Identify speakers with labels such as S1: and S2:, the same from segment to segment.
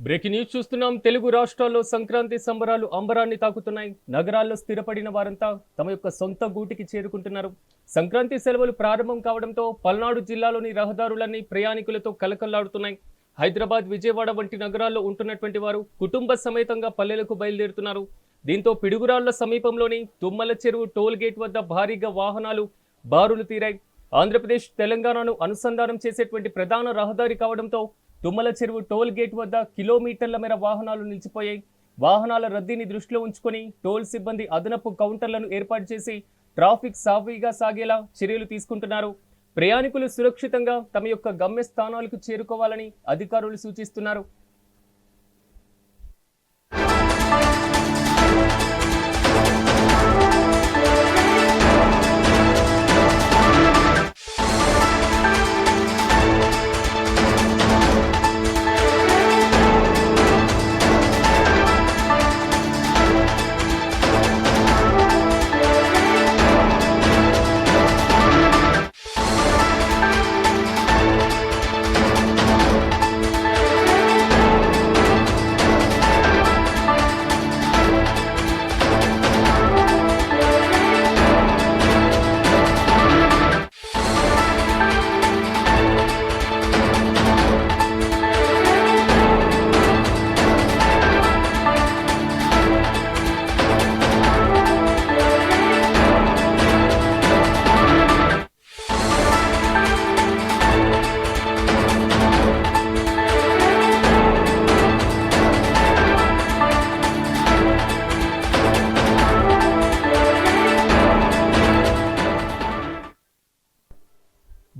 S1: Breaking news చూస్తున్నాం. తెలుగు రాష్ట్రాల్లో సంక్రాంతి సంబరాలు అంబరాన్ని తాకుతున్నాయి. నగరాల్లో స్థిరపడిన వారంతా తమ యొక్క సొంత గూటికి చేరుకుంటున్నారు. సంక్రాంతి సెలవులు ప్రారంభం కావడంతో పల్నాడు జిల్లాలోని రహదారులన్నీ ప్రయాణికులతో కలకల్లాడుతున్నాయి. హైదరాబాద్, విజయవాడ వంటి నగరాల్లో ఉంటున్నటువంటి వారు కుటుంబ సమేతంగా పల్లెలకు బయలుదేరుతున్నారు. దీంతో పిడుగురాళ్ల సమీపంలోని తుమ్మల చెరువు టోల్ గేట్ వద్ద భారీగా వాహనాలు బారులు తీరాయి. ఆంధ్రప్రదేశ్, తెలంగాణను అనుసంధానం చేసేటువంటి ప్రధాన రహదారి కావడంతో తుమ్మల చెరువు టోల్ గేట్ వద్ద కిలోమీటర్ల మేర వాహనాలు నిలిచిపోయాయి. వాహనాల రద్దీని దృష్టిలో ఉంచుకొని టోల్ సిబ్బంది అదనపు కౌంటర్లను ఏర్పాటు చేసి ట్రాఫిక్ సాఫీగా సాగేలా చర్యలు తీసుకుంటున్నారు. ప్రయాణికులు సురక్షితంగా తమ యొక్క గమ్యస్థానాలకు చేరుకోవాలని అధికారులు సూచిస్తున్నారు.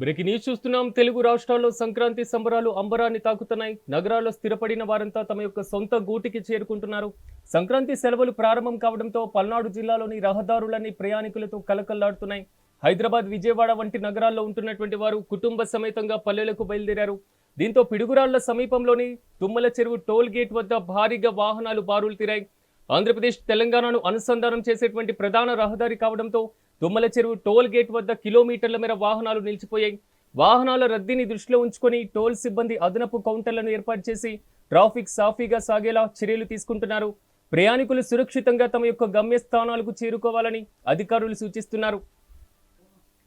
S1: బ్రేకింగ్ న్యూస్ చూస్తున్నాం. తెలుగు రాష్ట్రాల్లో సంక్రాంతి సంబరాలు అంబరాన్ని తాకుతున్నాయి. నగరాల్లో స్థిరపడిన వారంతా తమ యొక్క సొంత గూటికి చేరుకుంటున్నారు. సంక్రాంతి సెలవులు ప్రారంభం కావడంతో పల్నాడు జిల్లాలోని రహదారులన్నీ ప్రయాణికులతో కలకల్లాడుతున్నాయి. హైదరాబాద్, విజయవాడ వంటి నగరాల్లో ఉంటున్నటువంటి వారు కుటుంబ సమేతంగా పల్లెలకు బయలుదేరారు. దీంతో పిడుగురాళ్ల సమీపంలోని తుమ్మల చెరువు టోల్ గేట్ వద్ద భారీగా వాహనాలు బారులు తీరాయి. ఆంధ్రప్రదేశ్, తెలంగాణను అనుసంధానం చేసేటువంటి ప్రధాన రహదారి కావడంతో తుమ్మల చెరువు టోల్ గేట్ వద్ద కిలోమీటర్ల మేర వాహనాలు నిలిచిపోయాయి. వాహనాల రద్దీని దృష్టిలో ఉంచుకొని టోల్ సిబ్బంది అదనపు కౌంటర్లను ఏర్పాటు చేసి ట్రాఫిక్ సాఫీగా సాగేలా చర్యలు తీసుకుంటున్నారు. ప్రయాణికులు సురక్షితంగా తమ యొక్క గమ్యస్థానాలకు చేరుకోవాలని అధికారులు సూచిస్తున్నారు.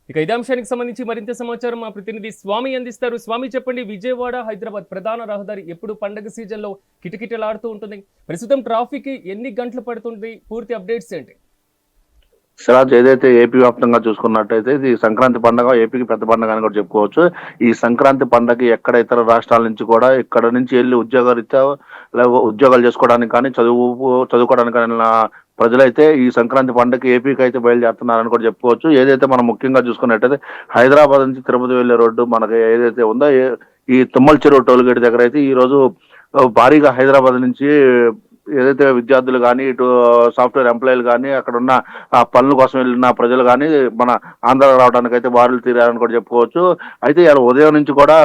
S1: ఇక ఇదే అంశానికి సంబంధించి మరింత సమాచారం మా ప్రతినిధి స్వామి అందిస్తారు. స్వామి, చెప్పండి, విజయవాడ, హైదరాబాద్ ప్రధాన రహదారి ఎప్పుడు పండగ సీజన్లో కిటకిటలాడుతూ ఉంటుంది. ప్రస్తుతం ట్రాఫిక్ ఎన్ని గంటలు పడుతుంది? పూర్తి అప్డేట్స్ ఏంటి?
S2: సిరాజ్, ఏదైతే ఏపీ వ్యాప్తంగా చూసుకున్నట్టయితే ఇది సంక్రాంతి పండుగ ఏపీకి పెద్ద పండుగ అని కూడా చెప్పుకోవచ్చు. ఈ సంక్రాంతి పండుగ ఎక్కడ ఇతర రాష్ట్రాల నుంచి కూడా ఇక్కడ నుంచి వెళ్ళి ఉద్యోగాలు చేసుకోవడానికి కానీ చదువుకోవడానికి కానీ ప్రజలైతే ఈ సంక్రాంతి పండుగకి ఏపీకి అయితే బయలుదేరుతున్నారని కూడా చెప్పుకోవచ్చు. ఏదైతే మనం ముఖ్యంగా చూసుకున్నట్టయితే హైదరాబాద్ నుంచి తిరుపతి వెళ్లే రోడ్డు మనకి ఏదైతే ఉందో ఈ తుమ్మల చెరువు టోల్ గేట్ దగ్గర అయితే ఈ రోజు భారీగా హైదరాబాద్ నుంచి ఏదైతే విద్యార్థులు కానీ ఇటు సాఫ్ట్వేర్ ఎంప్లాయీలు కానీ అక్కడ ఉన్న పనుల కోసం వెళ్ళిన ప్రజలు కానీ మన ఆంధ్ర రావడానికి అయితే బారులు తీరారని కూడా చెప్పుకోవచ్చు. అయితే ఉదయం నుంచి కూడా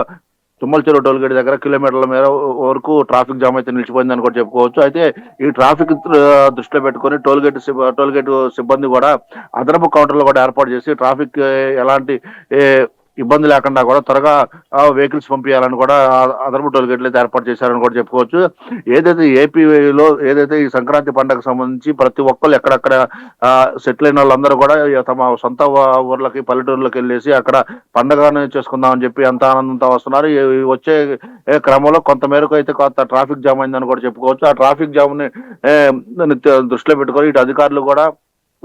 S2: తుమ్మల చెరువు టోల్ గేట్ దగ్గర కిలోమీటర్ల మేర వరకు ట్రాఫిక్ జామ్ అయితే నిలిచిపోయిందని కూడా చెప్పుకోవచ్చు. అయితే ఈ ట్రాఫిక్ దృష్టిలో పెట్టుకుని టోల్ గేట్ సిబ్బంది కూడా అదనపు కౌంటర్లు కూడా ఏర్పాటు చేసి ట్రాఫిక్ ఎలాంటి ఇబ్బంది లేకుండా కూడా త్వరగా వెహికల్స్ పంపించాలని కూడా అదనపు టోల్ గేట్లు అయితే ఏర్పాటు చేశారని కూడా చెప్పుకోవచ్చు. ఏదైతే ఏపీలో ఏదైతే ఈ సంక్రాంతి పండుగకు సంబంధించి ప్రతి ఒక్కరు ఎక్కడెక్కడ సెటిల్ అయిన వాళ్ళందరూ కూడా తమ సొంత ఊర్లకి, పల్లెటూర్లకు వెళ్ళేసి అక్కడ పండుగను చేసుకుందామని చెప్పి ఎంత ఆనందంతో వస్తున్నారు. వచ్చే క్రమంలో కొంత మేరకు అయితే కొంత ట్రాఫిక్ జామ్ అయిందని కూడా చెప్పుకోవచ్చు. ఆ ట్రాఫిక్ జామ్ ని దృష్టిలో పెట్టుకొని ఇటు అధికారులు కూడా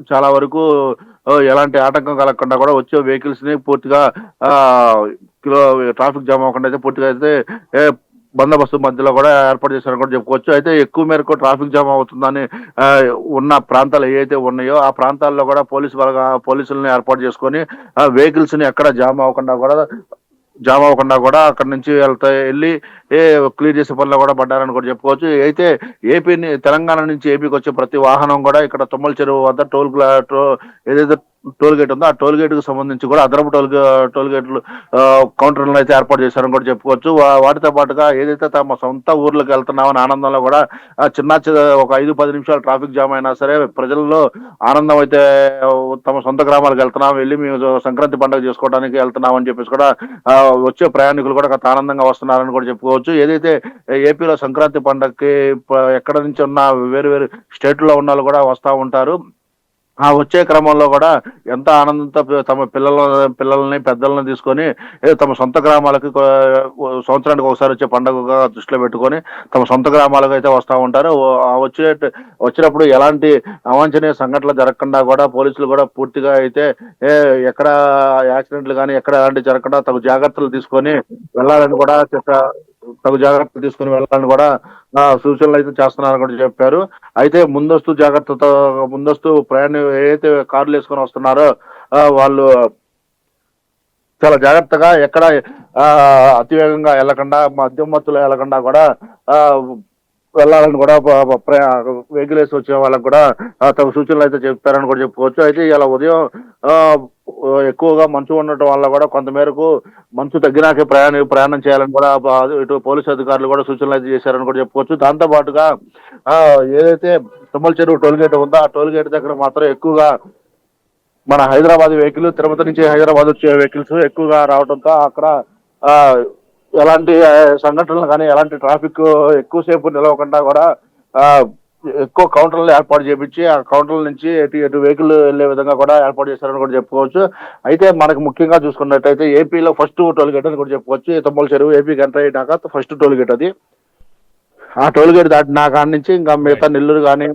S2: చాలా వరకు ఎలాంటి ఆటంకం కలగకుండా కూడా వచ్చే వెహికల్స్ ని పూర్తిగా ట్రాఫిక్ జామ్ అవ్వకుండా అయితే పూర్తిగా అయితే బందోబస్తు మధ్యలో కూడా ఏర్పాటు చేశారని కూడా చెప్పుకోవచ్చు. అయితే ఎక్కువ మేరకు ట్రాఫిక్ జామ్ అవుతుందని ఉన్న ప్రాంతాలు ఏవైతే ఉన్నాయో ఆ ప్రాంతాల్లో కూడా పోలీసులను ఏర్పాటు చేసుకొని వెహికల్స్ ని ఎక్కడ జామ్ అవ్వకుండా కూడా అక్కడ నుంచి వెళ్ళి క్లియర్ చేసే పనిలో కూడా పడ్డారని కూడా చెప్పుకోవచ్చు. అయితే తెలంగాణ నుంచి ఏపీకి వచ్చే ప్రతి వాహనం కూడా ఇక్కడ తుమ్మల చెరువు వద్ద ఏదైతే టోల్ గేట్ ఉందో ఆ టోల్ గేట్ కు సంబంధించి కూడా అదనపు టోల్ గేట్లు కౌంటర్లను అయితే ఏర్పాటు చేశారని కూడా చెప్పుకోవచ్చు. వాటితో పాటుగా ఏదైతే తమ సొంత ఊర్లకు వెళ్తున్నామని ఆనందంలో కూడా ఒక 5-10 నిమిషాలు ట్రాఫిక్ జామ్ అయినా సరే ప్రజల్లో ఆనందం అయితే తమ సొంత గ్రామాలకు వెళ్తున్నాం, వెళ్ళి మేము సంక్రాంతి పండుగ చేసుకోవడానికి వెళ్తున్నాం అని చెప్పేసి కూడా వచ్చే ప్రయాణికులు కూడా కొంత ఆనందంగా వస్తున్నారని కూడా చెప్పుకోవచ్చు. ఏదైతే ఏపీలో సంక్రాంతి పండుగకి ఎక్కడ నుంచి ఉన్న వేరు వేరు స్టేట్లో ఉన్న వాళ్ళు కూడా వస్తూ ఉంటారు. ఆ వచ్చే క్రమంలో కూడా ఎంత ఆనందంతో తమ పిల్లల్ని పెద్దల్ని తీసుకొని తమ సొంత గ్రామాలకి సంవత్సరానికి ఒకసారి వచ్చే పండుగగా దృష్టిలో పెట్టుకొని తమ సొంత గ్రామాలకు అయితే వస్తూ ఉంటారు. వచ్చినప్పుడు ఎలాంటి అవాంఛనీయ సంఘటనలు జరగకుండా కూడా పోలీసులు కూడా పూర్తిగా అయితే ఎక్కడ యాక్సిడెంట్లు కానీ ఎక్కడ ఎలాంటి జరగకుండా తగు జాగ్రత్తలు తీసుకొని వెళ్ళాలని కూడా తగు జాగ్రత్తలు తీసుకుని వెళ్ళాలని కూడా సూచనలు అయితే చేస్తున్నారని కూడా చెప్పారు. అయితే ముందస్తు ప్రయాణం ఏదైతే కార్లు వేసుకొని వస్తున్నారో వాళ్ళు చాలా జాగ్రత్తగా ఎక్కడ అతివేగంగా వెళ్ళకుండా మద్యం మత్తులో వెళ్ళకుండా కూడా వెళ్ళాలని కూడా వెహికల్ వేసి వచ్చే వాళ్ళకి కూడా తగు సూచనలు అయితే చెప్పారని కూడా చెప్పుకోవచ్చు. అయితే ఇలా ఉదయం ఎక్కువగా మంచు ఉండటం వల్ల కూడా కొంతమేరకు మంచు తగ్గినాకే ప్రయాణం చేయాలని కూడా ఇటు పోలీసు అధికారులు కూడా సూచనలు అయితే చేశారని కూడా చెప్పుకోవచ్చు. దాంతో పాటుగా ఏదైతే తుమ్మల చెరువు టోల్ గేట్ ఉందో ఆ టోల్ గేట్ దగ్గర మాత్రం ఎక్కువగా మన హైదరాబాద్ వెహికల్, తిరుపతి నుంచి హైదరాబాద్ వచ్చే వెహికల్స్ ఎక్కువగా రావడంతో అక్కడ ఎలాంటి సంఘటనలు కానీ ఎలాంటి ట్రాఫిక్ ఎక్కువసేపు నిలవకుండా కూడా ఎక్కువ కౌంటర్లు ఏర్పాటు చేయించి ఆ కౌంటర్ల నుంచి ఎటు వెహికల్ వెళ్లే విధంగా కూడా ఏర్పాటు చేశారని కూడా చెప్పుకోవచ్చు. అయితే మనకు ముఖ్యంగా చూసుకున్నట్టయితే ఏపీలో ఫస్ట్ టోల్ గేట్ అని కూడా చెప్పుకోవచ్చు. తుమ్మల చెరువు ఏపీకి ఎంటర్ అయినాక ఫస్ట్ టోల్ గేట్ అది. ఆ టోల్ గేట్ దాటిన కాడి నుంచి ఇంకా మిగతా నెల్లూరు కానీ